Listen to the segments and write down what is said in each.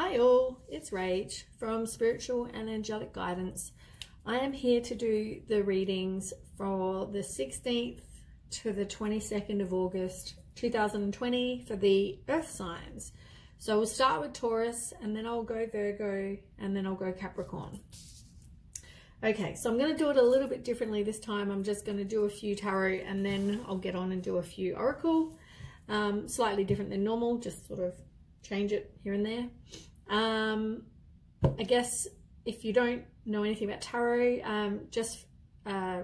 Hi all, it's Rach from Spiritual and Angelic Guidance. I am here to do the readings for the 16th to the 22nd of August 2020 for the Earth signs. So we'll start with Taurus and then I'll go Virgo and then I'll go Capricorn. Okay, so I'm going to do it a little bit differently this time. I'm just going to do a few tarot and then I'll get on and do a few oracle. Slightly different than normal, just sort of change it here and there. I guess if you don't know anything about tarot, I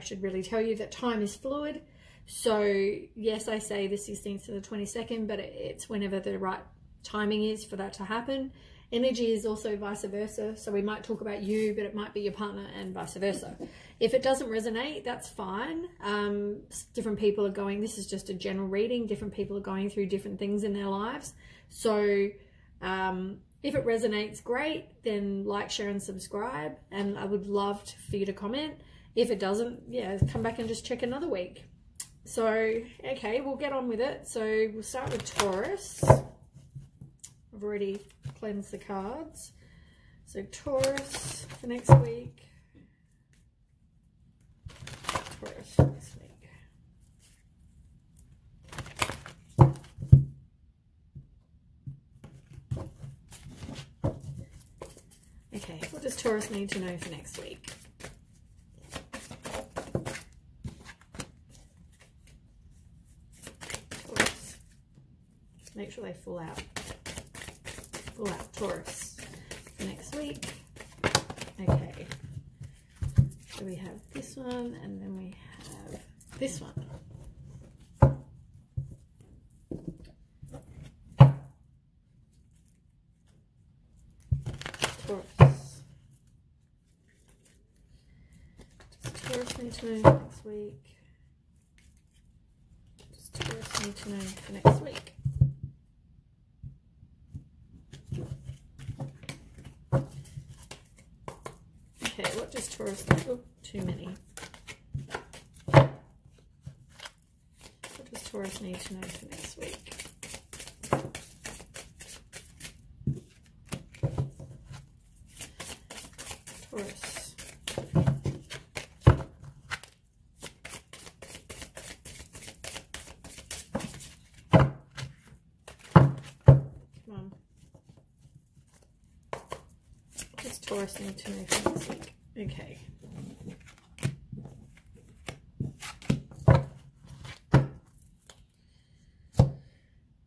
should really tell you that time is fluid. So yes, I say the 16th to the 22nd, but it's whenever the right timing is for that to happen. Energy is also vice versa. So we might talk about you, but it might be your partner and vice versa. If it doesn't resonate, that's fine. Different people are going, this is just a general reading. Different people are going through different things in their lives. So if it resonates, great, then like, share and subscribe. And I would love for you to comment. If it doesn't, yeah, come back and just check another week. So, okay, we'll get on with it. So we'll start with Taurus. I've already cleansed the cards. So Taurus for next week. Taurus for this week. Okay, what does Taurus need to know for next week? Taurus. Make sure they full out. Full out Taurus for next week. Okay. So we have this one and then we have this one. Taurus. Does Taurus need to know next week? Does Taurus need to know for next week? Okay, what does Taurus need? Oh, too many. What does Taurus need to know for next week? Taurus. Come on. What does Taurus need to know for next week? Okay.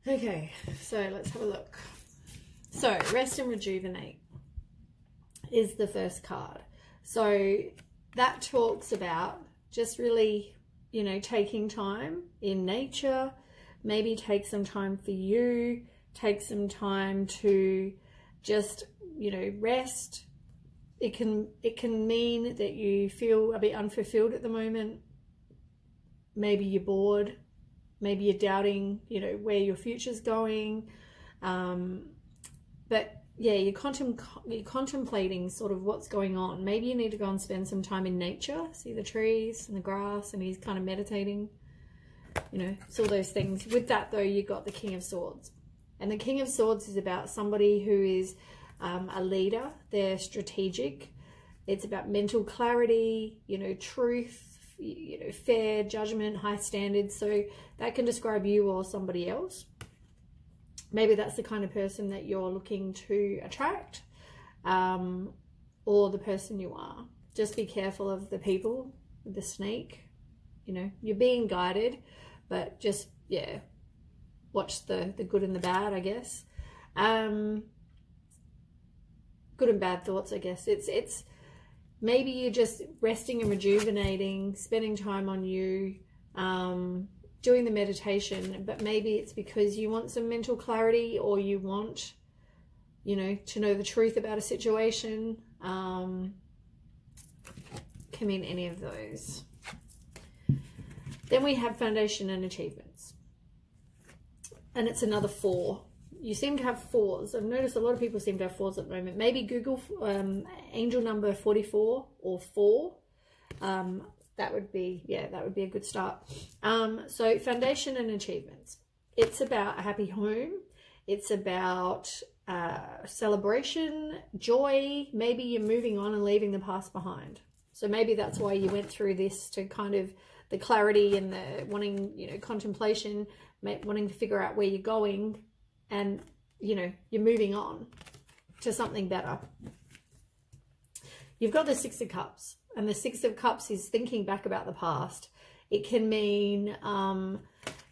Okay, so let's have a look. So, rest and rejuvenate is the first card. So, that talks about just really, you know, taking time in nature, maybe take some time for you, take some time to just, you know, rest. It can mean that you feel a bit unfulfilled at the moment. Maybe you're bored. Maybe you're doubting, you know, where your future's going. But yeah, you're contemplating sort of what's going on. Maybe you need to go and spend some time in nature. See the trees and the grass, and he's kind of meditating. You know, it's all those things. With that though, you got the King of Swords. And the King of Swords is about somebody who is a leader. They're strategic. It's about mental clarity, you know, truth, you know, fair judgment, high standards. So that can describe you or somebody else. Maybe that's the kind of person that you're looking to attract, or the person you are. Just be careful of the people with the snake. You know, you're being guided, but just, yeah, watch the good and the bad, I guess. Good and bad thoughts, I guess. It's maybe you're just resting and rejuvenating, spending time on you, doing the meditation, but maybe it's because you want some mental clarity, or you want, you know, to know the truth about a situation. Can mean any of those. Then we have foundation and achievements. And it's another 4. You seem to have 4s. I've noticed a lot of people seem to have 4s at the moment. Maybe Google angel number 44 or 4. That would be, yeah, that would be a good start. So foundation and achievements. It's about a happy home. It's about celebration, joy. Maybe you're moving on and leaving the past behind. So maybe that's why you went through this, to kind of the clarity and the wanting, you know, contemplation, wanting to figure out where you're going, and, you know, you're moving on to something better. You've got the Six of Cups, and the Six of Cups is thinking back about the past. It can mean,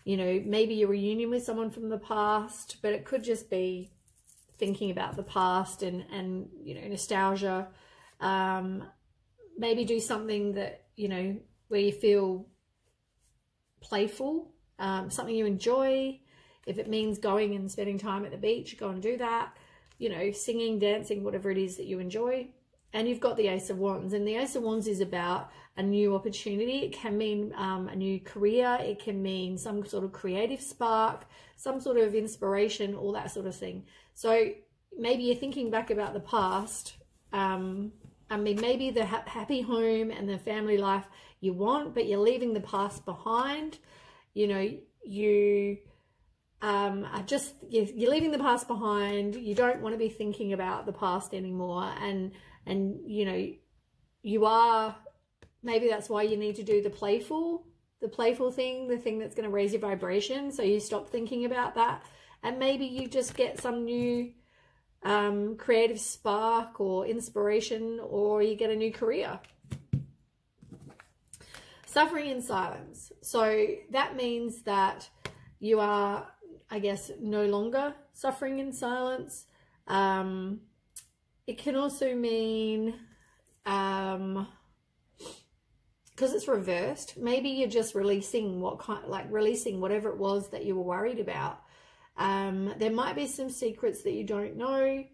you know, maybe a reunion with someone from the past, but it could just be thinking about the past and you know, nostalgia. Maybe do something that, you know, where you feel playful, something you enjoy. If it means going and spending time at the beach, go and do that. You know, singing, dancing, whatever it is that you enjoy. And you've got the Ace of Wands, and the Ace of Wands is about a new opportunity. It can mean a new career. It can mean some sort of creative spark, some sort of inspiration, all that sort of thing. So maybe you're thinking back about the past. I mean, maybe the happy home and the family life you want, but you're leaving the past behind. You know, you are just, you're leaving the past behind. You don't want to be thinking about the past anymore. And you know, you are, maybe that's why you need to do the playful thing, the thing that's going to raise your vibration. So you stop thinking about that, and maybe you just get some new creative spark or inspiration, or you get a new career. Suffering in silence. So that means that you are, I guess, no longer suffering in silence. It can also mean, because it's reversed, maybe you're just releasing releasing whatever it was that you were worried about. There might be some secrets that you don't know.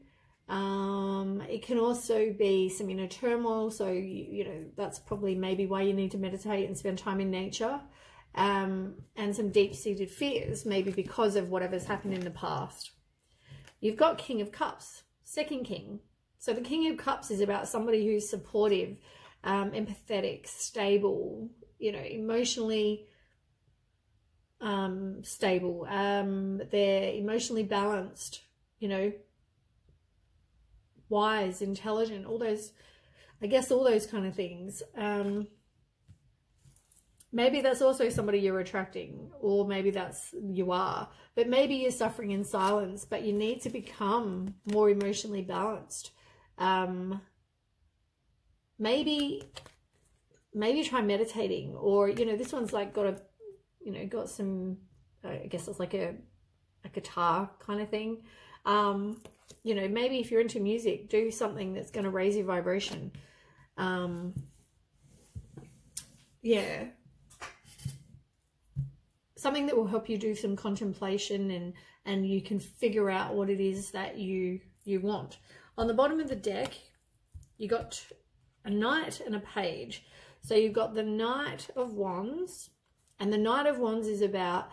It can also be some inner turmoil. So, you know, that's probably maybe why you need to meditate and spend time in nature. And some deep-seated fears, maybe because of whatever's happened in the past. You've got King of Cups, second king. So the King of Cups is about somebody who's supportive, empathetic, stable, you know, emotionally stable. They're emotionally balanced, you know, wise, intelligent, all those, I guess, all those kind of things. Maybe that's also somebody you're attracting, or maybe that's you are, but maybe you're suffering in silence, but you need to become more emotionally balanced. Maybe try meditating, or, you know, this one's like got a, you know, got some, I guess it's like a guitar kind of thing. You know, maybe if you're into music, do something that's going to raise your vibration. Yeah. Something that will help you do some contemplation, and you can figure out what it is that you want. On the bottom of the deck, you got a Knight and a Page. So you've got the Knight of Wands, and the Knight of Wands is about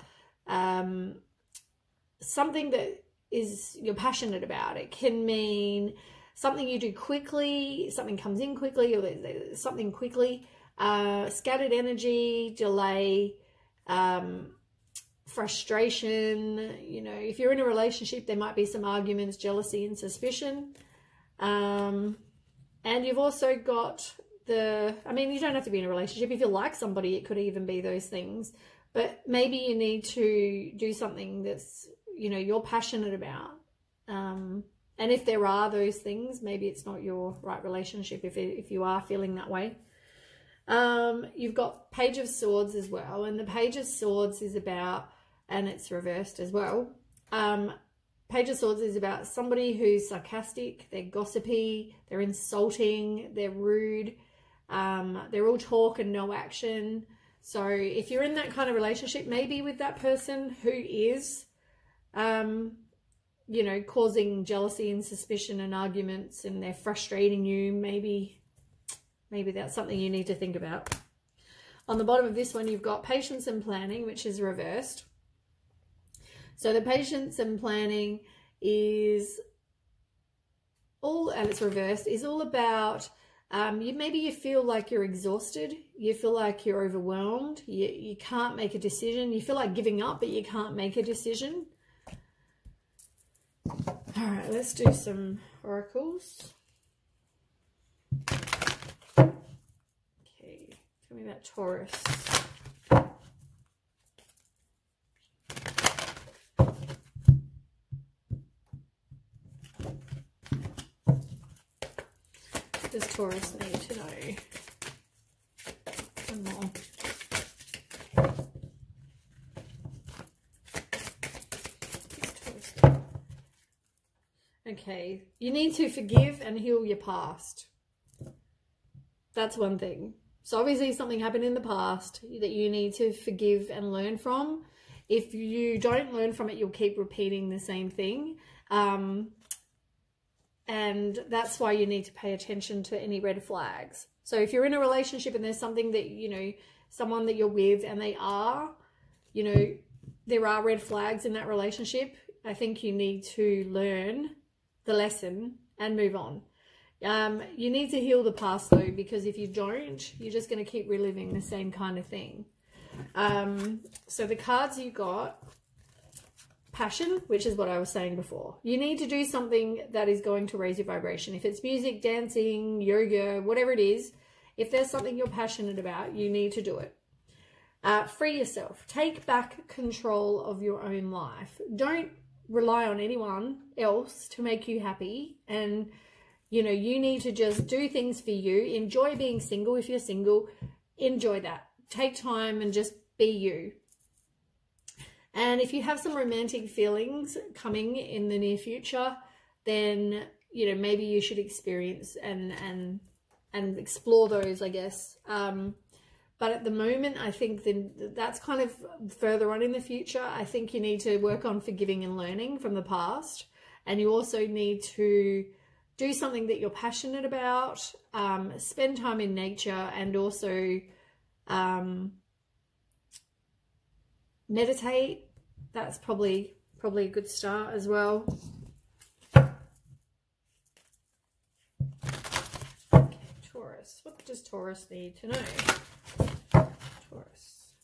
something that you're passionate about. It can mean something you do quickly, something comes in quickly, or something quickly, scattered energy, delay, frustration. You know, if you're in a relationship, there might be some arguments, jealousy, and suspicion. And you've also got I mean, you don't have to be in a relationship. If you like somebody, it could even be those things. But maybe you need to do something that's, you know, you're passionate about. And if there are those things, maybe it's not your right relationship if you are feeling that way. You've got Page of Swords as well. And the Page of Swords is about, and it's reversed as well, Page of Swords is about somebody who's sarcastic, they're gossipy, they're insulting, they're rude, they're all talk and no action. So if you're in that kind of relationship, maybe with that person who is, you know, causing jealousy and suspicion and arguments, and they're frustrating you, maybe that's something you need to think about. On the bottom of this one, you've got Patience and Planning, which is reversed. So the patience and planning is all, and it's reversed, is all about, maybe you feel like you're exhausted. You feel like you're overwhelmed. You can't make a decision. You feel like giving up, but you can't make a decision. All right, let's do some oracles. Okay, tell me about Taurus. What does Taurus need to know? One more. Okay, you need to forgive and heal your past. That's one thing. So obviously something happened in the past that you need to forgive and learn from. If you don't learn from it, you'll keep repeating the same thing. And that's why you need to pay attention to any red flags. So if you're in a relationship and there's something that, you know, someone that you're with and they are, you know, there are red flags in that relationship, I think you need to learn the lesson and move on. You need to heal the past though, because if you don't, you're just going to keep reliving the same kind of thing. So the cards you got, passion, which is what I was saying before. You need to do something that is going to raise your vibration. If it's music, dancing, yoga, whatever it is, if there's something you're passionate about, you need to do it. Free yourself. Take back control of your own life. Don't rely on anyone else to make you happy. And, you know, you need to just do things for you. Enjoy being single. If you're single, enjoy that. Take time and just be you. And if you have some romantic feelings coming in the near future, then, you know, maybe you should experience and explore those, I guess. But at the moment, I think that's kind of further on in the future. I think you need to work on forgiving and learning from the past. And you also need to do something that you're passionate about, spend time in nature, and also meditate. That's probably a good start as well. Okay, Taurus. What does Taurus need to know? Taurus.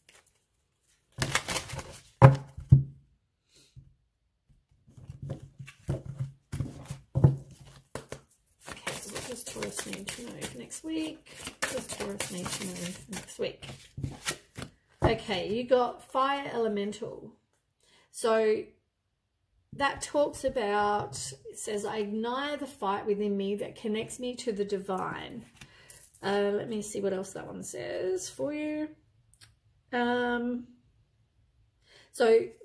Okay, so what does Taurus need to know for next week? What does Taurus need to know for next week? Okay, you got fire elemental. So that talks about, it says, I ignite the fight within me that connects me to the divine. Let me see what else that one says for you. So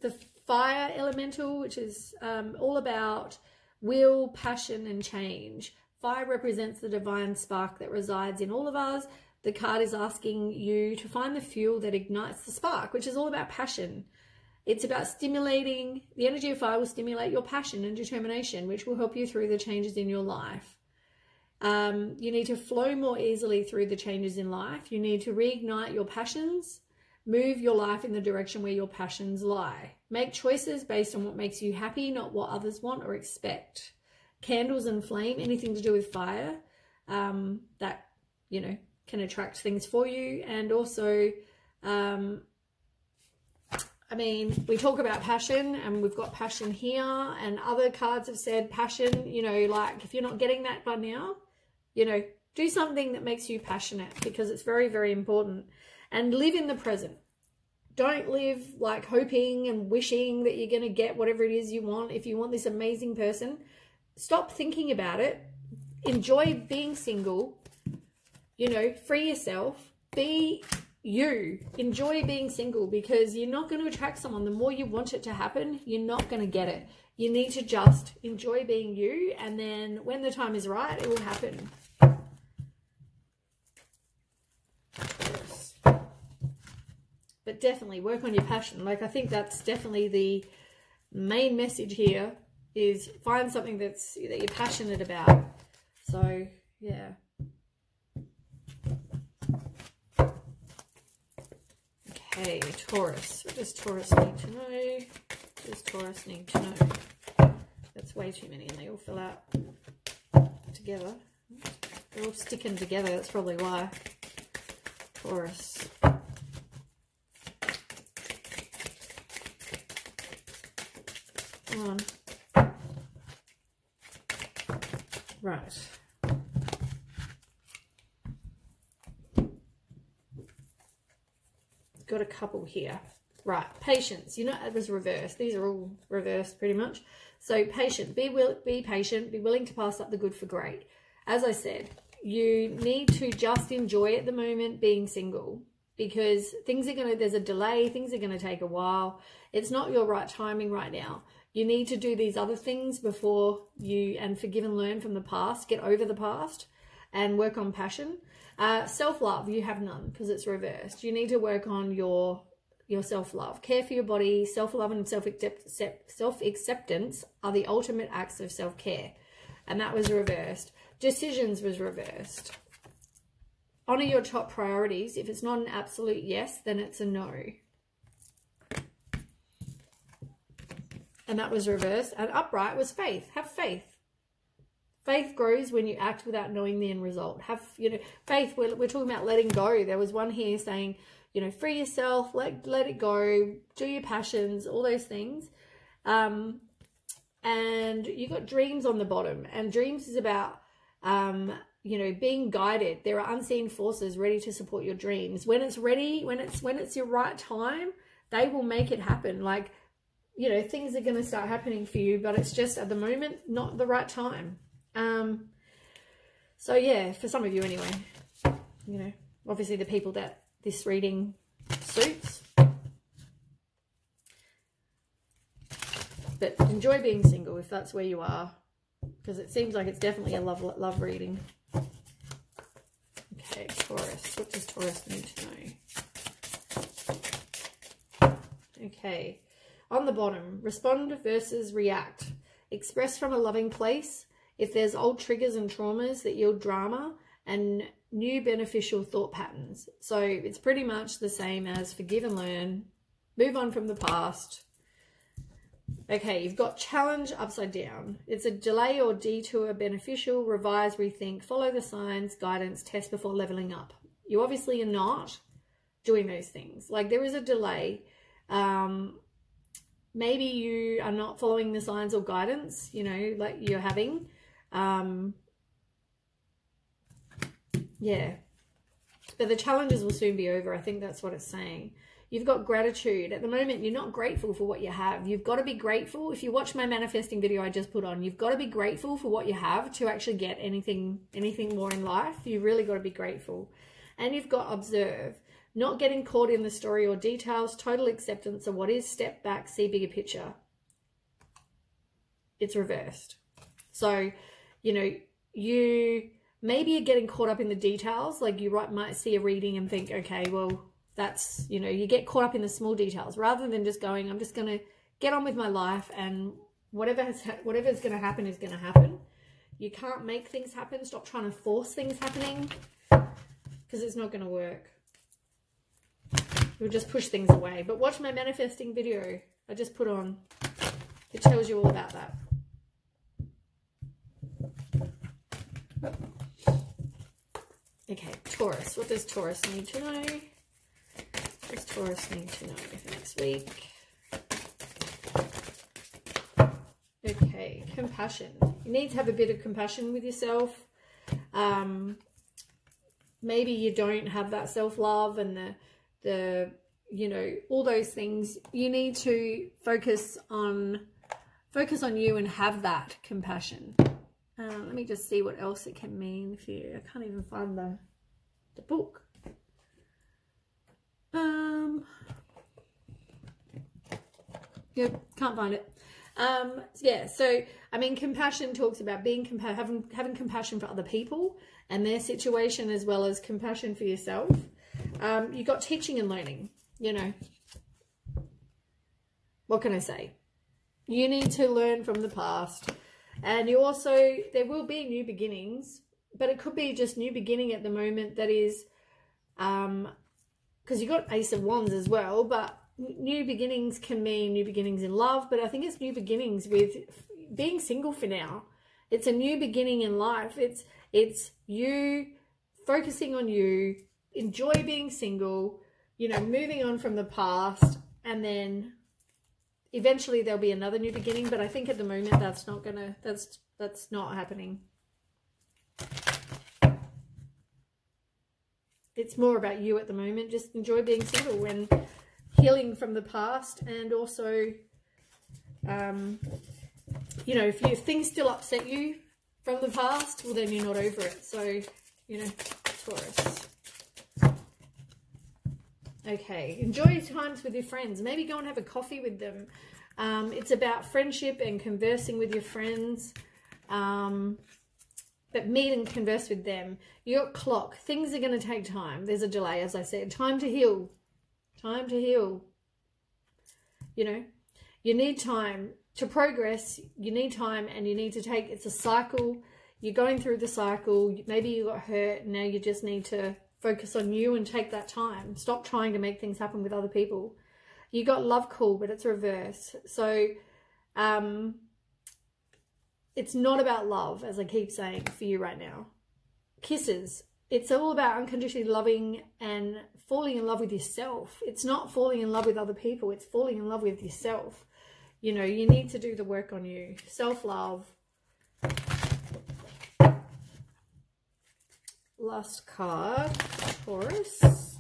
the fire elemental, which is all about will, passion, and change. Fire represents the divine spark that resides in all of us. The card is asking you to find the fuel that ignites the spark, which is all about passion. It's about stimulating, the energy of fire will stimulate your passion and determination, which will help you through the changes in your life. You need to flow more easily through the changes in life. You need to reignite your passions. Move your life in the direction where your passions lie. Make choices based on what makes you happy, not what others want or expect. Candles and flame, anything to do with fire, that, you know, can attract things for you. And also, I mean, we talk about passion, and we've got passion here, and other cards have said passion, you know, like if you're not getting that by now, you know, do something that makes you passionate, because it's very, very important. And live in the present. Don't live like hoping and wishing that you're going to get whatever it is you want. If you want this amazing person, stop thinking about it. Enjoy being single, you know, free yourself, be you. Enjoy being single, because you're not going to attract someone. The more you want it to happen, you're not going to get it. You need to just enjoy being you, and then when the time is right, it will happen. But definitely work on your passion. Like, I think that's definitely the main message here, is find something that you're passionate about. So, yeah. Okay, Taurus. What does Taurus need to know? What does Taurus need to know? That's way too many, and they all fill out together. They're all sticking together. That's probably why. Taurus. Come on. Right. Got a couple here. Right, patience. You know, it was reversed. These are all reversed pretty much. So patient, be patient, be willing to pass up the good for great. As I said, you need to just enjoy at the moment being single, because things are there's a delay, things are going to take a while. It's not your right timing right now. You need to do these other things before and forgive and learn from the past, get over the past and work on passion. Self-love, you have none because it's reversed. You need to work on your self-love. Care for your body. Self-love and self-acceptance are the ultimate acts of self-care. And that was reversed. Decisions was reversed. Honor your top priorities. If it's not an absolute yes, then it's a no. And that was reversed. And upright was faith. Have faith. Faith grows when you act without knowing the end result. Have, faith, we're talking about letting go. There was one here saying, free yourself, let it go, do your passions, all those things. And you got dreams on the bottom. And dreams is about, being guided. There are unseen forces ready to support your dreams. When it's ready, when it's your right time, they will make it happen. Like, things are going to start happening for you, but it's just at the moment, not the right time. So yeah, for some of you anyway, obviously the people that this reading suits, but enjoy being single if that's where you are, because it seems like it's definitely a love reading. Okay, Taurus, what does Taurus need to know? Okay, on the bottom, respond versus react. Express from a loving place. If there's old triggers and traumas that yield drama and new beneficial thought patterns. So it's pretty much the same as forgive and learn, move on from the past. Okay, you've got challenge upside down. It's a delay or detour, beneficial, revise, rethink, follow the signs, guidance, test before leveling up. You obviously are not doing those things. Like, there is a delay. Maybe you are not following the signs or guidance, like you're having. Yeah, but the challenges will soon be over. I think that's what it's saying. You've got gratitude. At the moment, you're not grateful for what you have. You've got to be grateful. If you watch my manifesting video I just put on, you've got to be grateful for what you have to actually get anything more in life. You really got to be grateful. And you've got observe. Not getting caught in the story or details. Total acceptance of what is. Step back, see bigger picture. It's reversed. So, maybe you're getting caught up in the details. Like, you might see a reading and think, okay, well, that's, you get caught up in the small details rather than just going, I'm just going to get on with my life, and whatever's going to happen is going to happen. You can't make things happen. Stop trying to force things happening, because it's not going to work. You'll just push things away. But watch my manifesting video I just put on. It tells you all about that. Okay, Taurus. What does Taurus need to know? What does Taurus need to know for next week? Okay, compassion. You need to have a bit of compassion with yourself. Maybe you don't have that self-love and the all those things. You need to focus on you and have that compassion. Let me just see what else it can mean for you. I can't even find the book. Yeah, can't find it. Yeah, so I mean, compassion talks about being having compassion for other people and their situation, as well as compassion for yourself. You got teaching and learning. What can I say? You need to learn from the past. And you also, there will be new beginnings, but it could be just new beginning at the moment that is, because you got Ace of Wands as well, but new beginnings can mean new beginnings in love, but I think it's new beginnings with being single for now. It's a new beginning in life. It's you focusing on you, enjoy being single, moving on from the past, and then eventually there'll be another new beginning. But I think at the moment that's That's not happening. It's more about you at the moment. Just enjoy being single and healing from the past. And also, you know, if things still upset you from the past, well, then you're not over it. So, you know, Taurus. Okay, enjoy times with your friends. Maybe go and have a coffee with them. It's about friendship and conversing with your friends. But meet and converse with them. Your clock. Things are going to take time. There's a delay, as I said. Time to heal. Time to heal. You know, you need time to progress. You need time, and you need to take, it's a cycle. You're going through the cycle. Maybe you got hurt. Now you just need to focus on you and take that time. Stop trying to make things happen with other people. You got love call, but it's reverse. So, it's not about love, as I keep saying for you right now. Kisses. It's all about unconditionally loving and falling in love with yourself. It's not falling in love with other people. It's falling in love with yourself. You know, you need to do the work on you. Self-love. Last card, Taurus.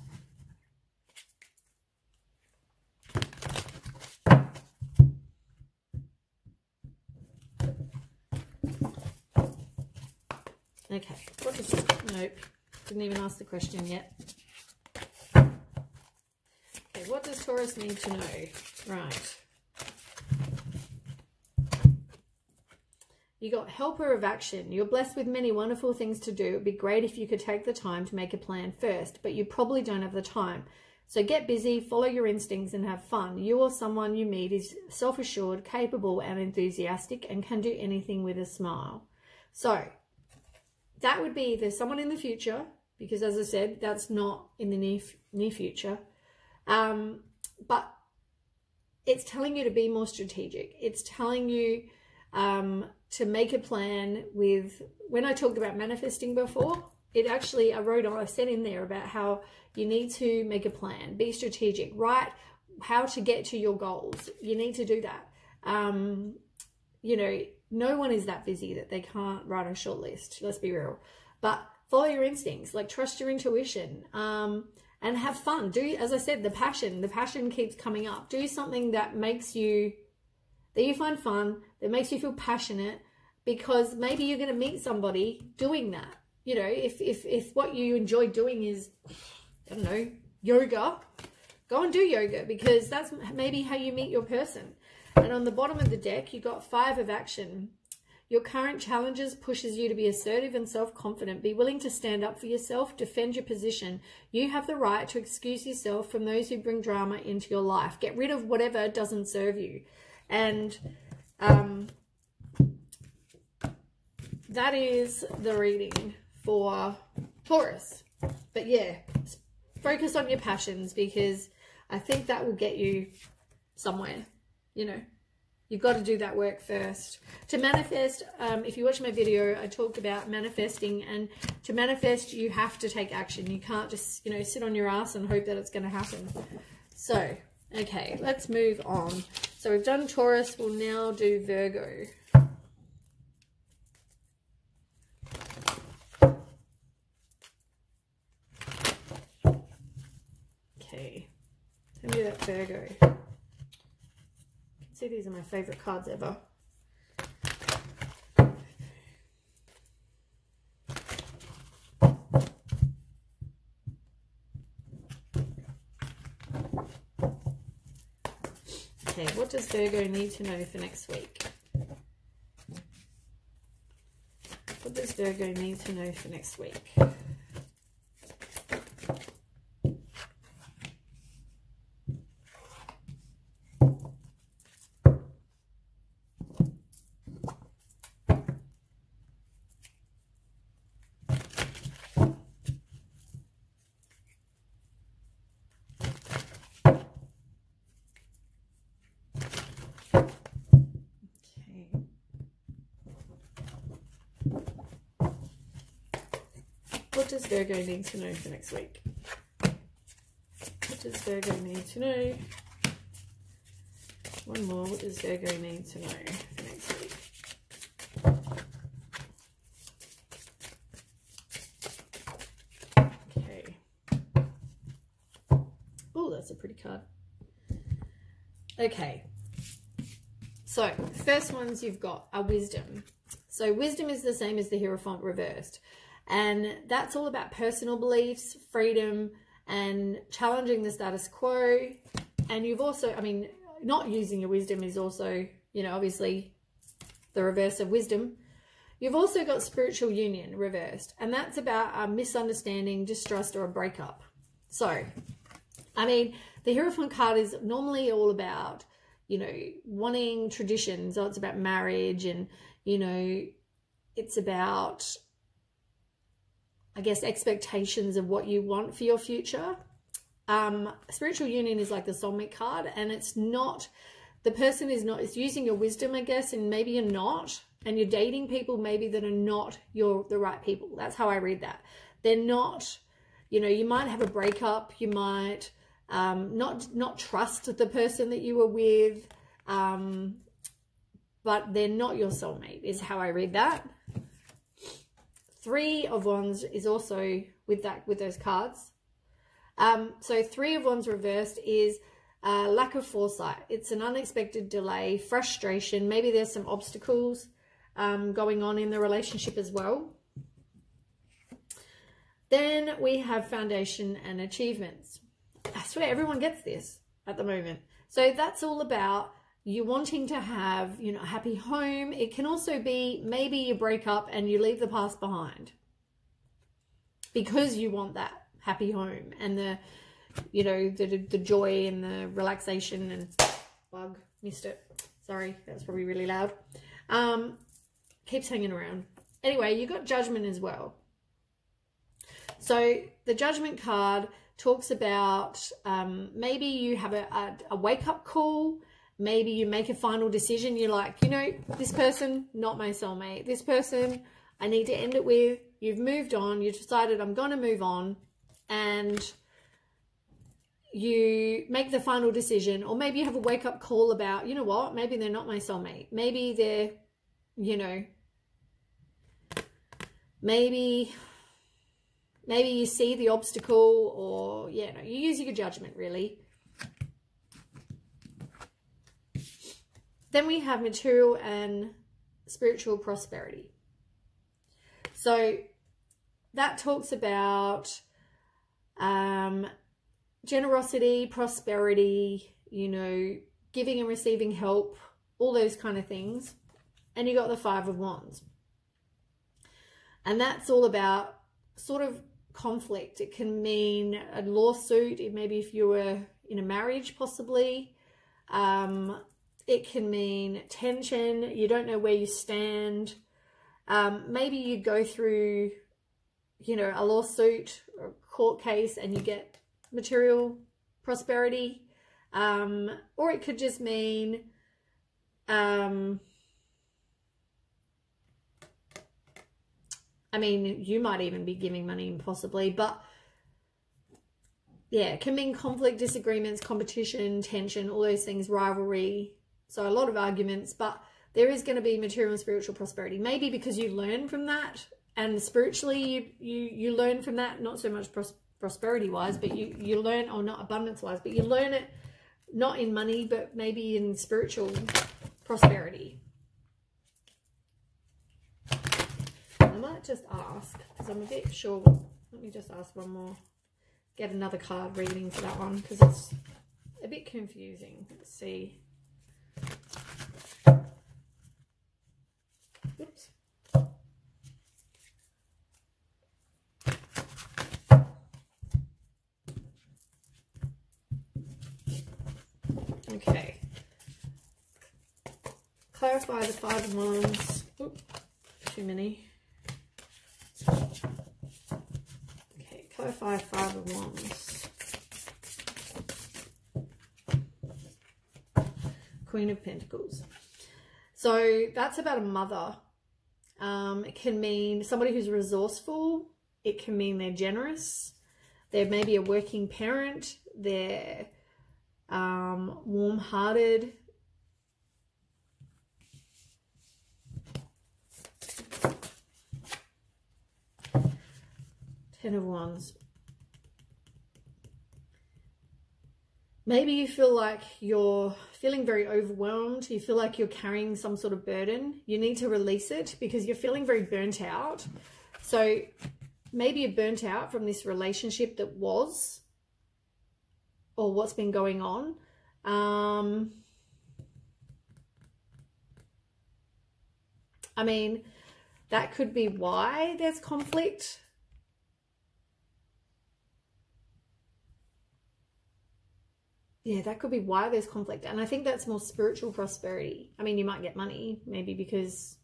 Okay, what is this? Nope, didn't even ask the question yet. Okay, what does Taurus need to know? Right. You got helper of action. You're blessed with many wonderful things to do. It'd be great if you could take the time to make a plan first, but you probably don't have the time. So get busy, follow your instincts, and have fun. You or someone you meet is self-assured, capable, and enthusiastic, and can do anything with a smile. So that would be either someone in the future, because as I said, that's not in the near future. But it's telling you to be more strategic. It's telling you to make a plan with, when I talked about manifesting before, it actually, I said in there about how you need to make a plan, be strategic, write how to get to your goals. You need to do that. You know, no one is that busy that they can't write a short list, let's be real. But follow your instincts, like trust your intuition, and have fun. Do, as I said, the passion keeps coming up. Do something that makes you, that you find fun, that makes you feel passionate, because maybe you're going to meet somebody doing that. You know, if what you enjoy doing is, I don't know, yoga, go and do yoga, because that's maybe how you meet your person. And on the bottom of the deck, you got 5 of action. Your current challenges pushes you to be assertive and self-confident. Be willing to stand up for yourself, defend your position. You have the right to excuse yourself from those who bring drama into your life. Get rid of whatever doesn't serve you. And that is the reading for Taurus. But yeah, focus on your passions, because I think that will get you somewhere. You know, you've got to do that work first. To manifest, if you watch my video, I talked about manifesting, and to manifest, you have to take action. You can't just, you know, sit on your ass and hope that it's going to happen. So, okay, let's move on. So we've done Taurus, we'll now do Virgo. Okay, tell me about Virgo. See, these are my favorite cards ever. Okay, what does Virgo need to know for next week? What does Virgo need to know for next week? What does Virgo need to know for next week? What does Virgo need to know? One more. What does Virgo need to know for next week? pretty card. Okay. So, first ones you've got are wisdom. So, wisdom is the same as the Hierophant reversed. And that's all about personal beliefs, freedom, and challenging the status quo. And you've also, I mean, not using your wisdom is also, you know, obviously the reverse of wisdom. You've also got spiritual union reversed, and that's about a misunderstanding, distrust, or a breakup. So, I mean, the Hierophant card is normally all about, you know, wanting traditions. So it's about marriage, and, you know, it's about, I guess, expectations of what you want for your future. Spiritual union is like the soulmate card, and it's not, the person is not, it's using your wisdom, I guess, and maybe you're not, and you're dating people maybe that are not the right people. That's how I read that. They're not, you know, you might have a breakup, you might not trust the person that you were with, but they're not your soulmate, is how I read that. 3 of Wands is also with those cards. So 3 of Wands reversed is lack of foresight. It's an unexpected delay, frustration. Maybe there's some obstacles going on in the relationship as well. Then we have foundation and achievements. I swear everyone gets this at the moment. So that's all about you wanting to have, you know, a happy home. It can also be maybe you break up and you leave the past behind because you want that happy home and the, you know, the joy and the relaxation. And bug, missed it. Sorry, that was probably really loud. Keeps hanging around. Anyway, you got judgment as well. So the judgment card talks about maybe you have a wake-up call. Maybe you make a final decision. You're like, you know, this person, not my soulmate. This person, I need to end it with. You've moved on. You've decided I'm going to move on. And you make the final decision. Or maybe you have a wake-up call about, you know what, maybe they're not my soulmate. Maybe they're, you know, maybe you see the obstacle, or, yeah, no, you use your judgment, really. Then we have material and spiritual prosperity. So that talks about generosity, prosperity, you know, giving and receiving help, all those kind of things. And you got the 5 of Wands. And that's all about sort of conflict. It can mean a lawsuit, maybe if you were in a marriage, possibly. It can mean tension. You don't know where you stand. Maybe you go through, you know, a lawsuit or a court case and you get material prosperity. Or it could just mean, I mean, you might even be giving money possibly, but yeah, it can mean conflict, disagreements, competition, tension, all those things, rivalry. So a lot of arguments, but there is going to be material and spiritual prosperity. Maybe because you learn from that, and spiritually you learn from that, not so much prosperity-wise, but you learn, or not abundance-wise, but you learn it not in money, but maybe in spiritual prosperity. I might just ask, because I'm a bit sure. Let me just ask one more. Get another card reading for that one, because it's a bit confusing. Let's see. Oops. Okay. Clarify the 5 of Wands. Oops, too many. Okay, clarify 5 of Wands. Queen of Pentacles. So that's about a mother. It can mean somebody who's resourceful. It can mean they're generous. They're maybe a working parent. They're warm-hearted. Ten of Wands. Maybe you feel like you're feeling very overwhelmed. You feel like you're carrying some sort of burden. You need to release it because you're feeling very burnt out. So maybe you're burnt out from this relationship that was, or what's been going on. I mean, that could be why there's conflict. Yeah, that could be why there's conflict. And I think that's more spiritual prosperity. I mean, you might get money, maybe because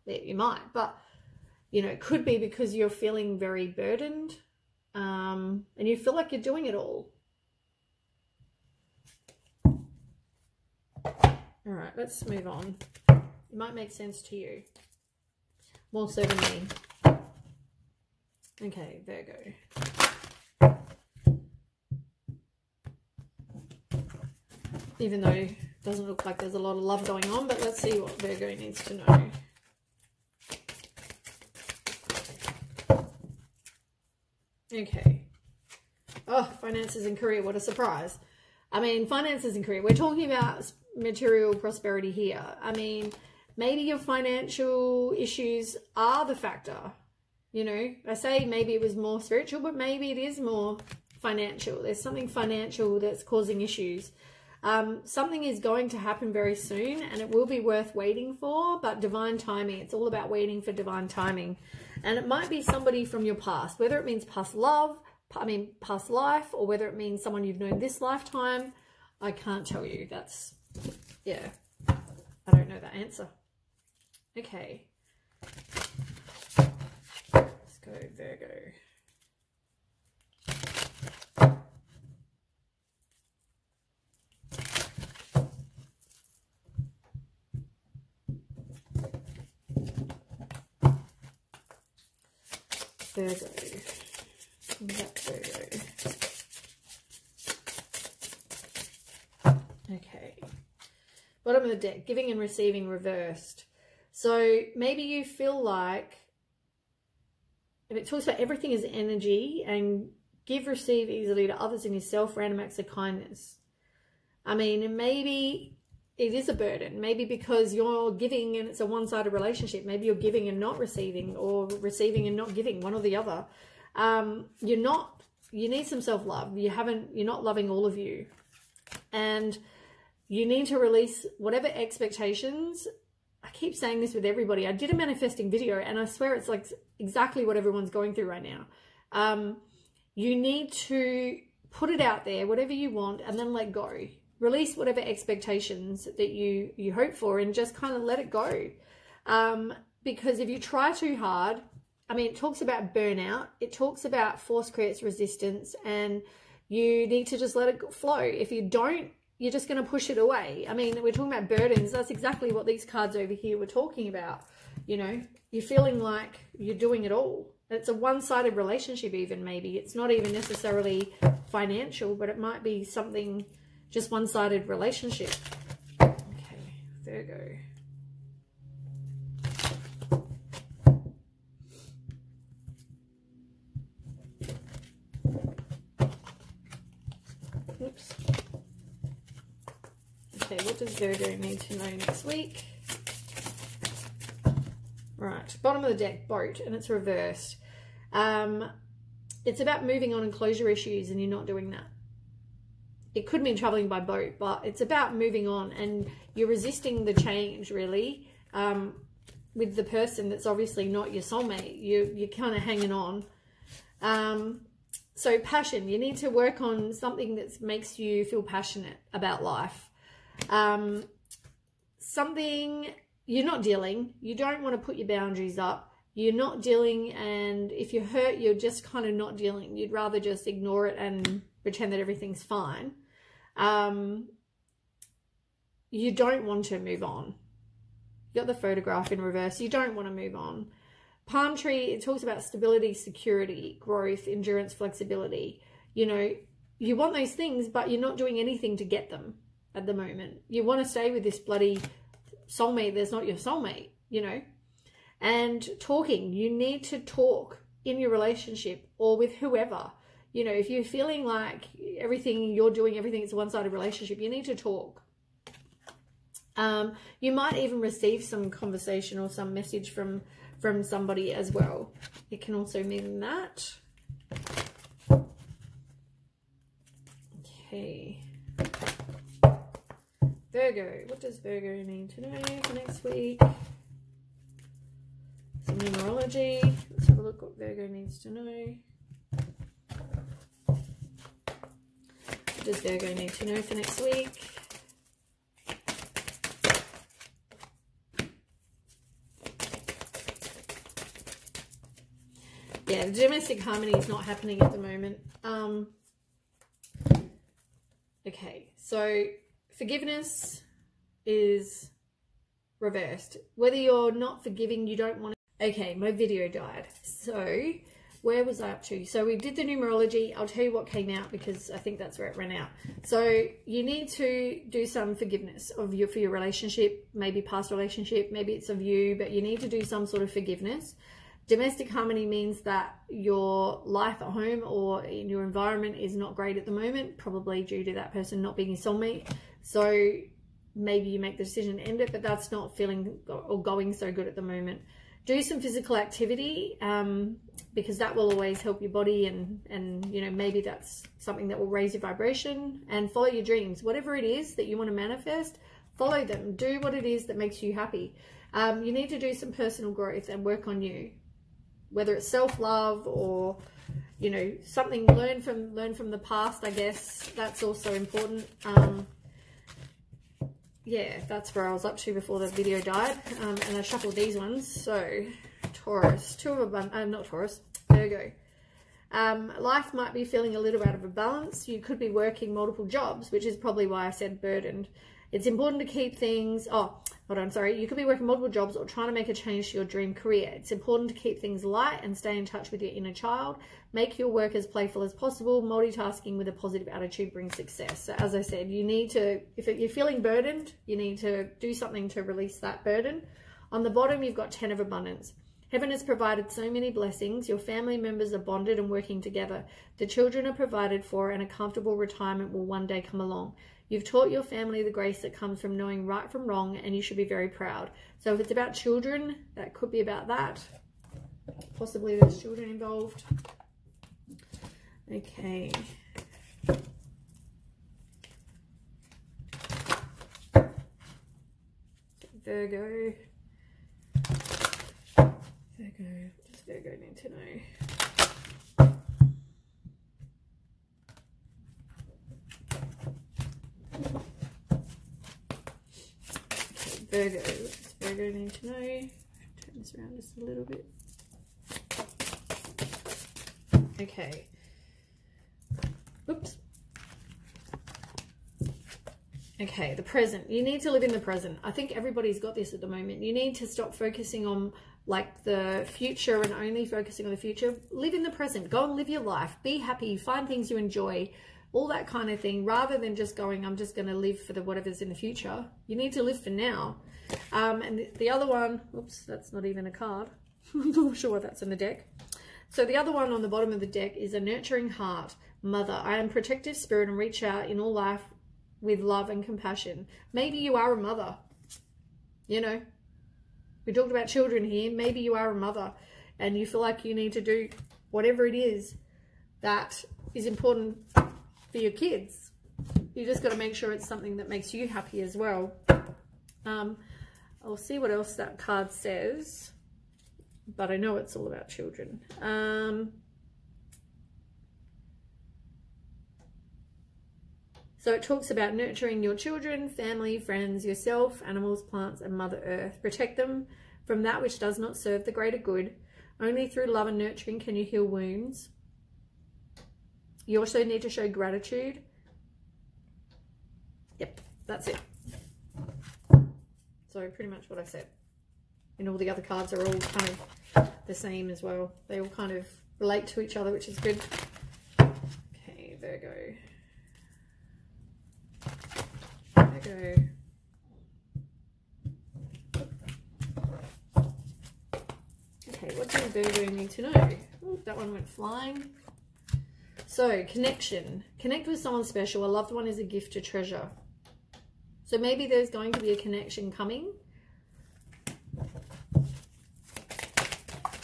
you might, but, you know, it could be because you're feeling very burdened, and you feel like you're doing it all. All right, let's move on. It might make sense to you. More so than me. Okay, Virgo. Even though it doesn't look like there's a lot of love going on, but let's see what Virgo needs to know. Okay. Oh, finances and career. What a surprise. I mean, finances and career. We're talking about material prosperity here. I mean, maybe your financial issues are the factor. You know, I say maybe it was more spiritual, but maybe it is more financial. There's something financial that's causing issues. Something is going to happen very soon and it will be worth waiting for, but divine timing, it's all about waiting for divine timing. And it might be somebody from your past, whether it means past love, past life, or whether it means someone you've known this lifetime. I can't tell you. That's, yeah, I don't know that answer. Okay. Let's go Virgo. Virgo. That's Virgo. Okay. Bottom of the deck, giving and receiving reversed. So maybe you feel like, and it talks about everything is energy and give, receive easily to others and yourself, random acts of kindness. I mean, maybe it is a burden, maybe because you're giving and it's a one-sided relationship. Maybe you're giving and not receiving, or receiving and not giving, one or the other. You need some self-love. You're not loving all of you. And you need to release whatever expectations. I keep saying this with everybody. I did a manifesting video and I swear it's like exactly what everyone's going through right now. You need to put it out there, whatever you want, and then let go. Release whatever expectations that you hope for and just kind of let it go. Because if you try too hard, I mean, it talks about burnout. It talks about force creates resistance, and you need to just let it flow. If you don't, you're just going to push it away. I mean, we're talking about burdens. That's exactly what these cards over here were talking about. You know, you're feeling like you're doing it all. It's a one-sided relationship even, maybe. It's not even necessarily financial, but it might be something, just one-sided relationship. Okay, Virgo. Oops. Okay, what does Virgo need to know next week? Right, bottom of the deck, boat, and it's reversed. It's about moving on and closure issues, and you're not doing that. It could mean traveling by boat, but it's about moving on, and you're resisting the change, really, with the person that's obviously not your soulmate. You're kind of hanging on. So passion, you need to work on something that makes you feel passionate about life. Something you're not dealing, you don't want to put your boundaries up. You're not dealing, and if you're hurt, you're just kind of not dealing. You'd rather just ignore it and pretend that everything's fine. You don't want to move on. You got the photograph in reverse. You don't want to move on. Palm tree, it talks about stability, security, growth, endurance, flexibility. You know, you want those things, but you're not doing anything to get them at the moment. You want to stay with this bloody soulmate that's not your soulmate, you know. And talking, you need to talk in your relationship or with whoever. you know, if you're feeling like everything you're doing, everything is a one-sided relationship, you need to talk. You might even receive some conversation or some message from somebody as well. It can also mean that. Okay. Virgo. What does Virgo need to know for next week? Some numerology. Let's have a look what Virgo needs to know. What does Virgo need to know for next week? Yeah, the domestic harmony is not happening at the moment. Okay, so forgiveness is reversed. Whether you're not forgiving, you don't want to... Okay, my video died. So where was I up to? So we did the numerology. I'll tell you what came out because I think that's where it ran out. So you need to do some forgiveness for your relationship, maybe past relationship, maybe it's of you, but you need to do some sort of forgiveness. Domestic harmony means that your life at home or in your environment is not great at the moment, probably due to that person not being your soulmate. So maybe you make the decision to end it, but that's not feeling or going so good at the moment. Do some physical activity because that will always help your body, and you know, maybe that's something that will raise your vibration. And follow your dreams. Whatever it is that you want to manifest, follow them. Do what it is that makes you happy. You need to do some personal growth and work on you. Whether it's self-love or, you know, something learn from the past, I guess that's also important. Yeah, that's where I was up to before the video died. And I shuffled these ones. So Taurus, not Taurus, Virgo. Life might be feeling a little out of a balance. You could be working multiple jobs, which is probably why I said burdened. It's important to keep things... Oh, hold on, sorry. You could be working multiple jobs or trying to make a change to your dream career. It's important to keep things light and stay in touch with your inner child. Make your work as playful as possible. Multitasking with a positive attitude brings success. So as I said, you need to... If you're feeling burdened, you need to do something to release that burden. On the bottom, you've got 10 of abundance. Heaven has provided so many blessings. Your family members are bonded and working together. The children are provided for and a comfortable retirement will one day come along. You've taught your family the grace that comes from knowing right from wrong, and you should be very proud. So if it's about children, that could be about that. Possibly there's children involved. Okay. Virgo. Virgo. What does Virgo need to know? Virgo, what does Virgo need to know? Turn this around just a little bit. Okay. Oops. Okay, the present. You need to live in the present. I think everybody's got this at the moment. You need to stop focusing on like the future and only focusing on the future. Live in the present. Go and live your life. Be happy. Find things you enjoy. All that kind of thing, rather than just going, I'm just going to live for the whatever's in the future. You need to live for now. And the other one, oops, that's not even a card. I'm not sure what that's in the deck. So the other one on the bottom of the deck is a nurturing heart. Mother, I am protective spirit and reach out in all life with love and compassion. Maybe you are a mother. You know, we talked about children here. Maybe you are a mother and you feel like you need to do whatever it is that is important for your kids. You just got to make sure it's something that makes you happy as well. I'll see what else that card says, but I know it's all about children. So it talks about nurturing your children, family, friends, yourself, animals, plants, and Mother Earth. Protect them from that which does not serve the greater good. Only through love and nurturing can you heal wounds. You also need to show gratitude. Yep, that's it. So pretty much what I said. And all the other cards are all kind of the same as well. They all kind of relate to each other, which is good. Okay, Virgo. Virgo. Okay, what does Virgo need to know? Ooh, that one went flying. So connection. Connect with someone special. A loved one is a gift to treasure. So maybe there's going to be a connection coming.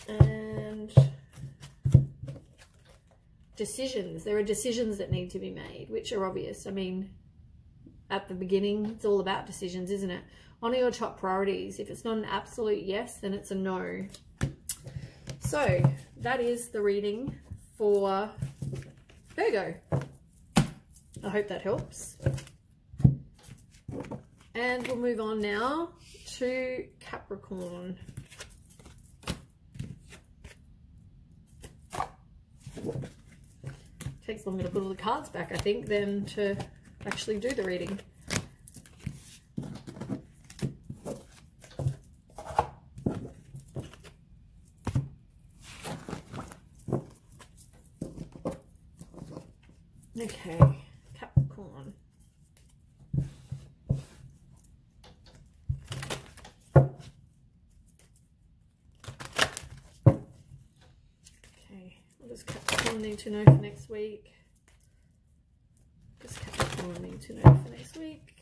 And decisions. There are decisions that need to be made, which are obvious. I mean, at the beginning, it's all about decisions, isn't it? One of your top priorities. If it's not an absolute yes, then it's a no. So that is the reading for Virgo. I hope that helps. And we'll move on now to Capricorn. Takes longer to put all the cards back, I think, than to actually do the reading. Okay, Capricorn. Okay, what does Capricorn need to know for next week? What does Capricorn need to know for next week?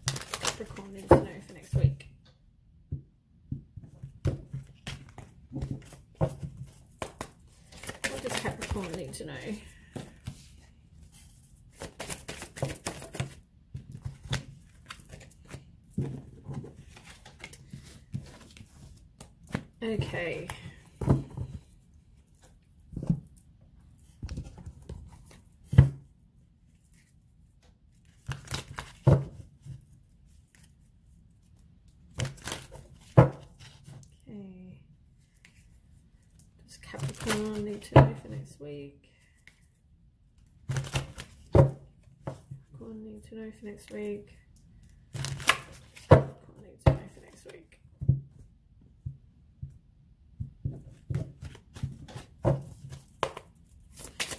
Capricorn needs to know for next week. What does Capricorn need to know? Okay. Capricorn need to know for next week. Capricorn need to know for next week. Capricorn need to know for next week.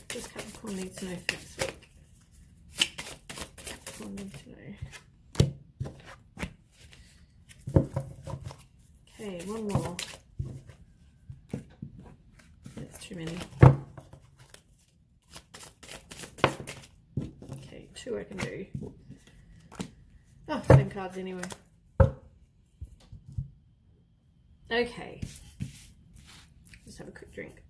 Does Capricorn need to know for next week? Capricorn need to know. Okay, one more. Too many. Okay, 2 I can do. Oh, same cards anyway. Okay. Just have a quick drink.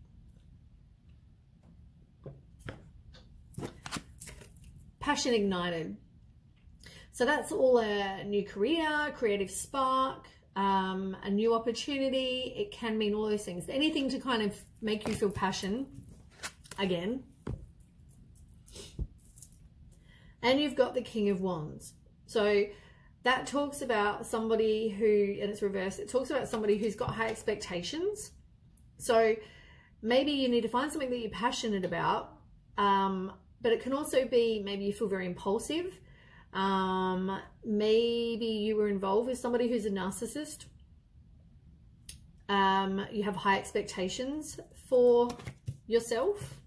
Passion ignited. So that's all a new career, creative spark, a new opportunity. It can mean all those things. Anything to kind of make you feel passion again. And you've got the King of Wands. So that talks about somebody who, and it's reversed, it talks about somebody who's got high expectations. So maybe you need to find something that you're passionate about, but it can also be maybe you feel very impulsive. Maybe you were involved with somebody who's a narcissist. You have high expectations for yourself.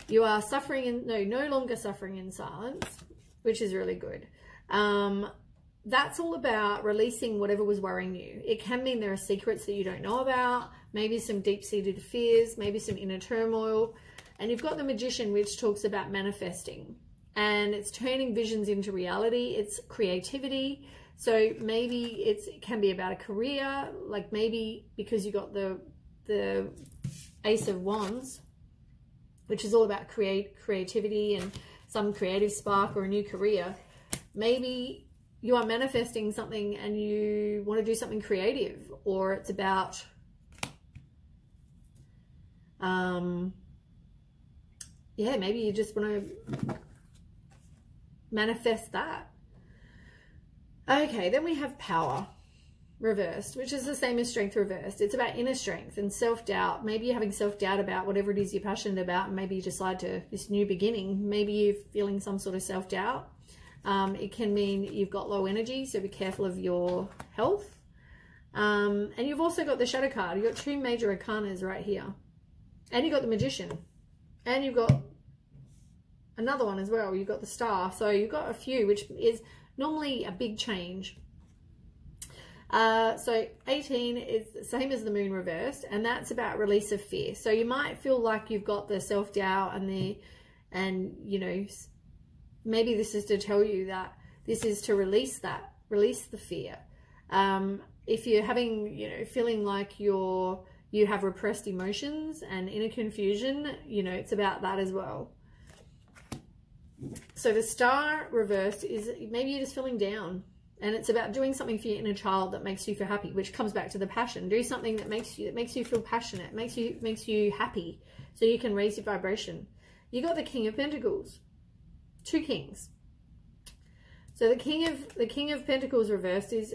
You are suffering in, no longer suffering in silence, which is really good. That's all about releasing whatever was worrying you. It can mean there are secrets that you don't know about, maybe some deep-seated fears, maybe some inner turmoil. And you've got the Magician, which talks about manifesting. And it's turning visions into reality. It's creativity. So maybe it can be about a career, like maybe because you got the Ace of Wands, which is all about creativity and some creative spark or a new career. Maybe you are manifesting something and you want to do something creative, or it's about yeah, maybe you just want to manifest that. Okay, then we have Power reversed, which is the same as Strength reversed. It's about inner strength and self-doubt. Maybe you're having self-doubt about whatever it is you're passionate about, and maybe you decide to this new beginning. Maybe you're feeling some sort of self-doubt. It can mean you've got low energy, so be careful of your health. And you've also got the Shadow card. You've got 2 major arcanas right here. And you've got the Magician. And you've got another one as well. You've got the Star. So you've got a few, which is normally a big change. So 18 is the same as the moon reversed, and that's about release of fear. So you might feel like you've got the self-doubt and you know, maybe this is to tell you that this is to release the fear. If you're having, you know, feeling like you have repressed emotions and inner confusion, you know, it's about that as well. So the star reversed is maybe you're just feeling down, and it's about doing something for your inner child that makes you feel happy, which comes back to the passion. Do something that makes you feel passionate, makes you happy, so you can raise your vibration. You got the King of Pentacles, 2 kings. So the King of Pentacles reversed is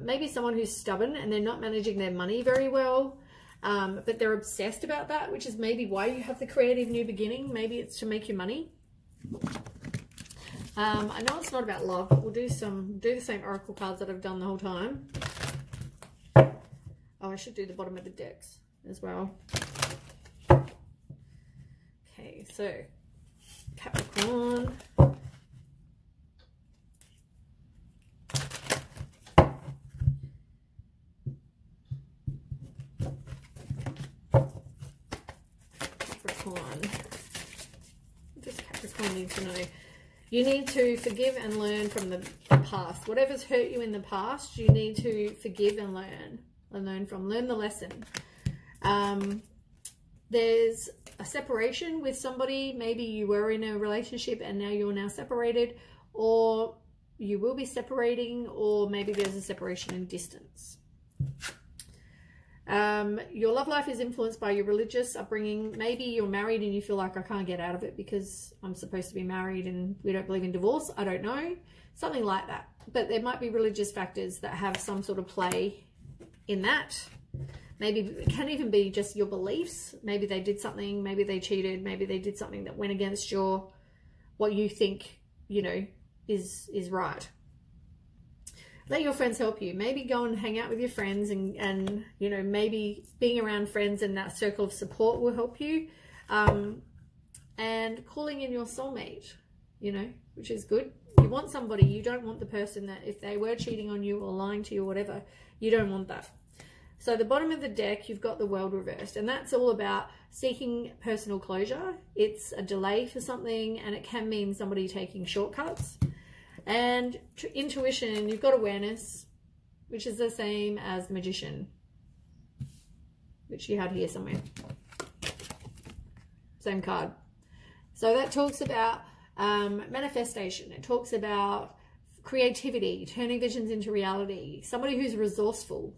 maybe someone who's stubborn and they're not managing their money very well, but they're obsessed about that, which is maybe why you have the creative new beginning. Maybe it's to make you money. I know it's not about love, but we'll do the same oracle cards that I've done the whole time. Oh, I should do the bottom of the decks as well. Okay, so Capricorn. Capricorn need to know. You need to forgive and learn from the past. Whatever's hurt you in the past, you need to forgive and learn the lesson. There's a separation with somebody. Maybe you were in a relationship and now you're separated, or you will be separating, or maybe there's a separation in distance. Your love life is influenced by your religious upbringing. Maybe you're married and you feel like, I can't get out of it because I'm supposed to be married and we don't believe in divorce. I don't know. Something like that. But there might be religious factors that have some sort of play in that. Maybe it can even be just your beliefs. Maybe they did something. Maybe they cheated. Maybe they did something that went against what you think, you know, is right. Let your friends help you. Maybe go and hang out with your friends and you know, maybe being around friends and that circle of support will help you. And calling in your soulmate, you know, which is good. You want somebody. You don't want the person that if they were cheating on you or lying to you or whatever, you don't want that. So the bottom of the deck, you've got the World reversed, and that's all about seeking personal closure. It's a delay for something, and it can mean somebody taking shortcuts. And intuition, you've got awareness, which is the same as the Magician, which you had here somewhere. Same card. So that talks about manifestation. It talks about creativity, turning visions into reality, somebody who's resourceful.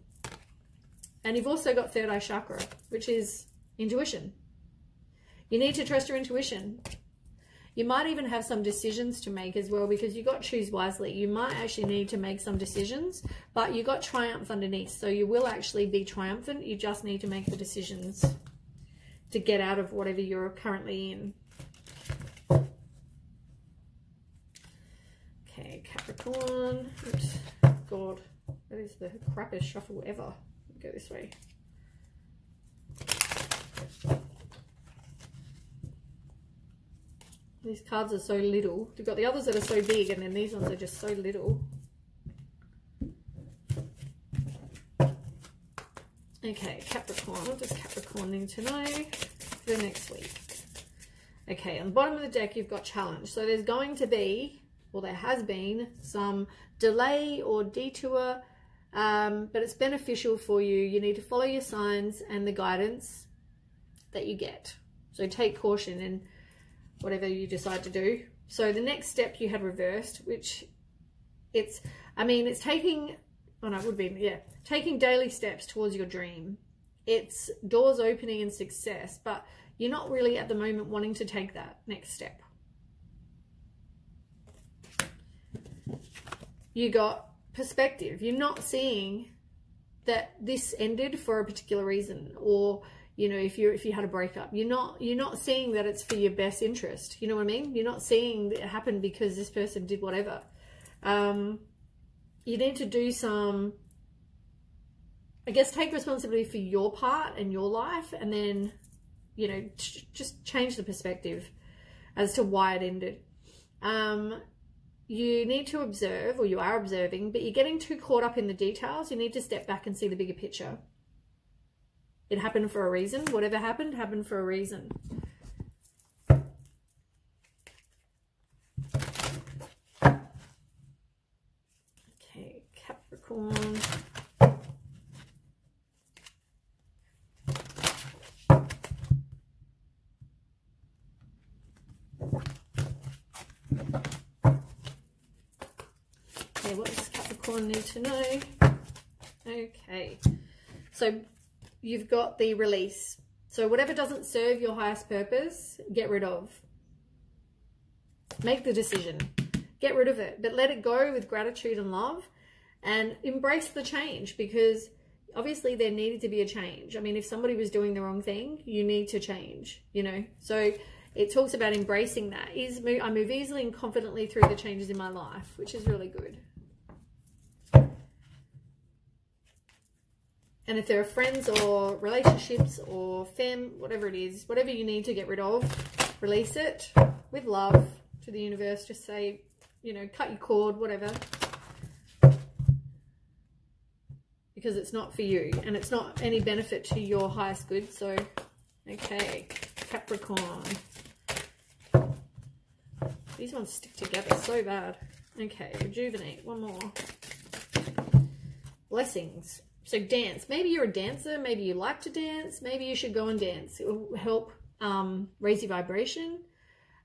And you've also got third eye chakra, which is intuition. You need to trust your intuition. You might even have some decisions to make as well, because you got choose wisely. You might actually need to make some decisions, but you got triumph underneath. So you will actually be triumphant. You just need to make the decisions to get out of whatever you're currently in. Okay, Capricorn. Oops. God, that is the crappiest shuffle ever. Go this way. These cards are so little. You've got the others that are so big, and then these ones are just so little. Okay, Capricorn. What does Capricorn need to know for next week? Okay, on the bottom of the deck, you've got challenge. So there's going to be, well, there has been some delay or detour, but it's beneficial for you. You need to follow your signs and the guidance that you get. So take caution in whatever you decide to do. So the next step you had reversed, which it's taking, oh no, it would be, yeah, taking daily steps towards your dream. It's doors opening and success, but you're not really at the moment wanting to take that next step. You got perspective. You're not seeing that this ended for a particular reason, or you know, if you had a breakup, you're not seeing that it's for your best interest. You know what I mean? You're not seeing that it happened because this person did whatever. You need to do some, I guess, take responsibility for your part and your life, and then, you know, just change the perspective as to why it ended. you need to observe, or you are observing, but you're getting too caught up in the details. You need to step back and see the bigger picture. It happened for a reason. Whatever happened, happened for a reason. Okay, Capricorn. Okay, what does Capricorn need to know? Okay, so you've got the release. So whatever doesn't serve your highest purpose, get rid of. Make the decision. Get rid of it, but let it go with gratitude and love, and embrace the change, because obviously there needed to be a change. I mean, if somebody was doing the wrong thing, you need to change, you know. So it talks about embracing that. I move easily and confidently through the changes in my life, which is really good. And if there are friends or relationships or whatever it is, whatever you need to get rid of, release it with love to the universe. Just say, you know, cut your cord, whatever. Because it's not for you and it's not any benefit to your highest good. So, okay, Capricorn. These ones stick together so bad. Okay, rejuvenate. One more. Blessings. So dance. Maybe you're a dancer. Maybe you like to dance. Maybe you should go and dance. It will help raise your vibration.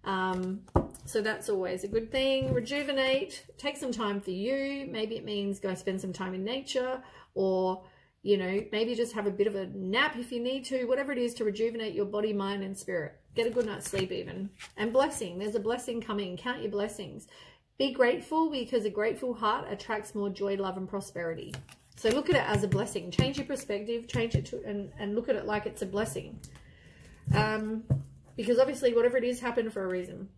So that's always a good thing. Rejuvenate. Take some time for you. Maybe it means go spend some time in nature, or, you know, maybe just have a bit of a nap if you need to. Whatever it is to rejuvenate your body, mind, and spirit. Get a good night's sleep even. And blessing. There's a blessing coming. Count your blessings. Be grateful, because a grateful heart attracts more joy, love, and prosperity. So look at it as a blessing. Change your perspective, change it to, and look at it like it's a blessing. Because obviously whatever it is happened for a reason.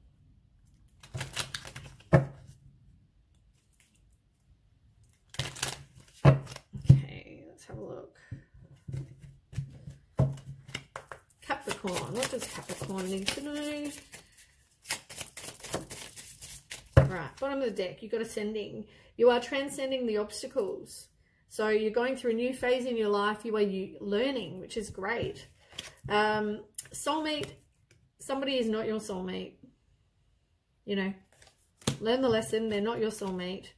Okay, let's have a look. Capricorn. What does Capricorn need to know? Right, bottom of the deck, you've got ascending. You are transcending the obstacles. So you're going through a new phase in your life. You are learning, which is great. Soulmate, somebody is not your soulmate. You know, learn the lesson. They're not your soulmate.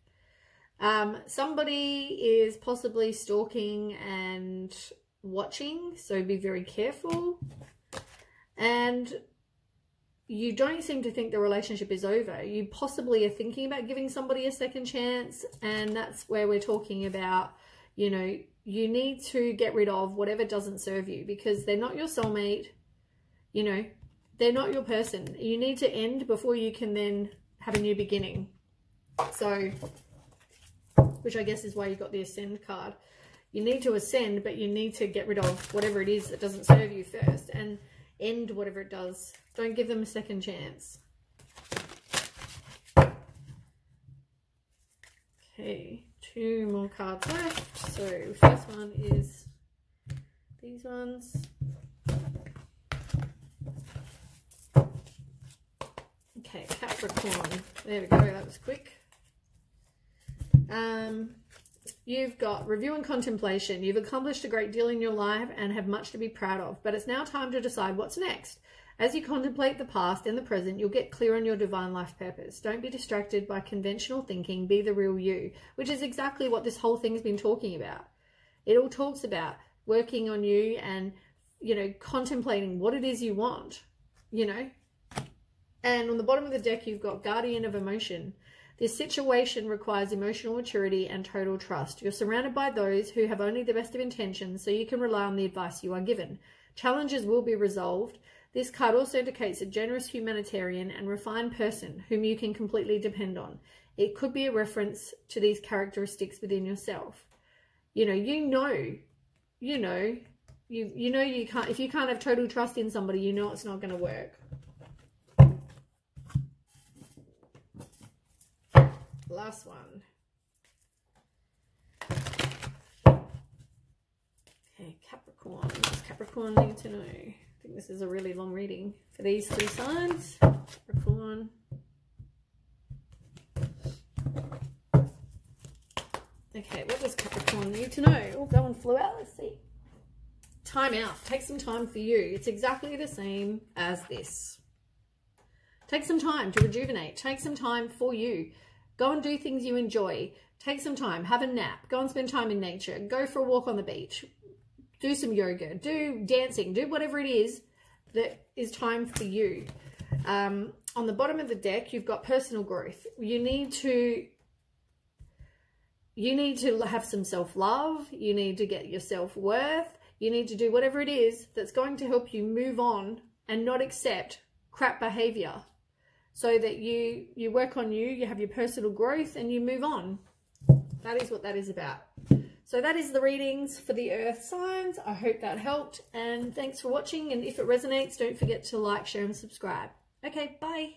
Somebody is possibly stalking and watching, so be very careful. And you don't seem to think the relationship is over. You possibly are thinking about giving somebody a second chance, and that's where we're talking about, you know, you need to get rid of whatever doesn't serve you, because they're not your soulmate, you know, they're not your person. You need to end before you can then have a new beginning. So, which I guess is why you got the Ascend card. You need to ascend, but you need to get rid of whatever it is that doesn't serve you first, and end whatever it does. Don't give them a second chance. Okay, 2 more cards left. So first one is these ones. Okay, Capricorn. There we go, that was quick. You've got review and contemplation. You've accomplished a great deal in your life and have much to be proud of, but it's now time to decide what's next. As you contemplate the past and the present, you'll get clear on your divine life purpose. Don't be distracted by conventional thinking. Be the real you, which is exactly what this whole thing's been talking about. It all talks about working on you and, you know, contemplating what it is you want, you know. And on the bottom of the deck, you've got Guardian of Emotion. This situation requires emotional maturity and total trust. You're surrounded by those who have only the best of intentions, so you can rely on the advice you are given. Challenges will be resolved. This card also indicates a generous humanitarian and refined person whom you can completely depend on. It could be a reference to these characteristics within yourself. You can't, if you can't have total trust in somebody, you know it's not going to work. Last one. Okay, Capricorn. What does Capricorn need to know? I think this is a really long reading for these 2 signs. Capricorn. Okay, what does Capricorn need to know? Oh, that one flew out. Let's see. Time out. Take some time for you. It's exactly the same as this. Take some time to rejuvenate. Take some time for you. Go and do things you enjoy. Take some time. Have a nap. Go and spend time in nature. Go for a walk on the beach. Do some yoga. Do dancing. Do whatever it is that is time for you. On the bottom of the deck, you've got personal growth. You need to have some self-love. You need to get your self-worth. You need to do whatever it is that's going to help you move on and not accept crap behavior, so that you work on you have your personal growth, and you move on. That is what that is about. So that is the readings for the earth signs. I hope that helped, and thanks for watching. And if it resonates, don't forget to like, share, and subscribe. Okay, bye.